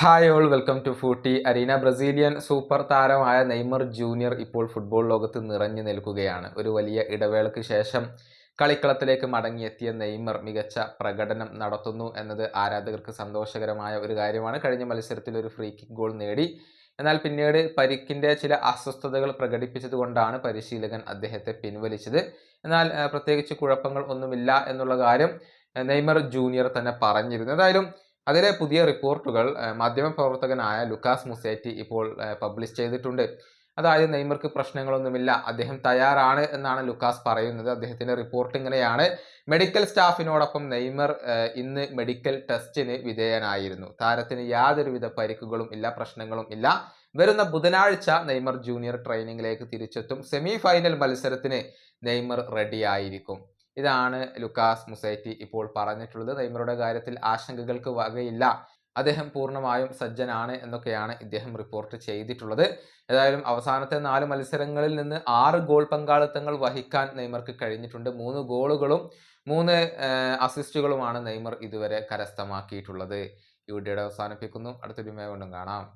Hi all, welcome to footy arena. Brazilian super താരമായ Neymar junior ഇപ്പോൾ football ലോകത്ത് നിറഞ്ഞു നിൽക്കുകയാണ്. ഒരു വലിയ ഇടവേളയ്ക്ക് ശേഷം കളിക്കളത്തിലേക്ക് മടങ്ങിയെത്തിയ നെയ്മർ മികച്ച പ്രകടനം നടത്തുന്നു എന്നത് ആരാധകർക്ക് സന്തോഷകരമായ ഒരു കാര്യമാണ്. കഴിഞ്ഞ മത്സരത്തിൽ ഒരു ഫ്രീ കിക്ക് ഗോൾ നേടി. എന്നാൽ പിന്നീട് പരിക്കിൻ്റെ ചില അസ്വസ്ഥതകൾ പ്രകടിപ്പിച്ചതുകൊണ്ടാണ് പരിശീലകൻ അദ്ദേഹത്തെ പിൻവലിച്ചത്. എന്നാൽ പ്രത്യേകിച്ച് കുഴപ്പങ്ങൾ ഒന്നുമില്ല എന്നുള്ള കാര്യം നെയ്മർ ജൂനിയർ തന്നെ പറഞ്ഞിരുന്നു. ഏതായാലും അതിലെ പുതിയ റിപ്പോർട്ടുകൾ മാധ്യമപ്രവർത്തകനായ ലുക്കാസ് മുസേറ്റി ഇപ്പോൾ പബ്ലിഷ് ചെയ്തിട്ടുണ്ട്. അതായത് നെയ്മർക്ക് പ്രശ്നങ്ങളൊന്നുമില്ല, അദ്ദേഹം തയ്യാറാണ് എന്നാണ് ലുക്കാസ് പറയുന്നത്. അദ്ദേഹത്തിന്റെ റിപ്പോർട്ട് ഇങ്ങനെയാണ്: മെഡിക്കൽ സ്റ്റാഫിനോടൊപ്പം നെയ്മർ ഇന്ന് മെഡിക്കൽ ടെസ്റ്റിന് വിധേയനായിരുന്നു. താരത്തിന് യാതൊരുവിധ പരിക്കുകളും ഇല്ല, പ്രശ്നങ്ങളും ഇല്ല. വരുന്ന ബുധനാഴ്ച നെയ്മർ ജൂനിയർ ട്രെയിനിങ്ങിലേക്ക് തിരിച്ചെത്തും. സെമി ഫൈനൽ മത്സരത്തിന് നെയ്മർ റെഡിയായിരിക്കും. ഇതാണ് ലുക്കാസ് മുസേറ്റി ഇപ്പോൾ പറഞ്ഞിട്ടുള്ളത്. നെയ്മറുടെ കാര്യത്തിൽ ആശങ്കകൾക്ക് വകയില്ല, അദ്ദേഹം പൂർണ്ണമായും സജ്ജനാണ് എന്നൊക്കെയാണ് ഇദ്ദേഹം റിപ്പോർട്ട് ചെയ്തിട്ടുള്ളത്. ഏതായാലും അവസാനത്തെ 4 മത്സരങ്ങളിൽ നിന്ന് 6 ഗോൾ പങ്കാളിത്തങ്ങൾ വഹിക്കാൻ നെയ്മർക്ക് കഴിഞ്ഞിട്ടുണ്ട്. 3 ഗോളുകളും 3 അസിസ്റ്റുകളുമാണ് നെയ്മർ ഇതുവരെ കരസ്ഥമാക്കിയിട്ടുള്ളത്. ഈ വീഡിയോയുടെ അവസാനിപ്പിക്കുന്നു. അടുത്തൊരു വീഡിയോയിൽ വീണ്ടും കാണാം.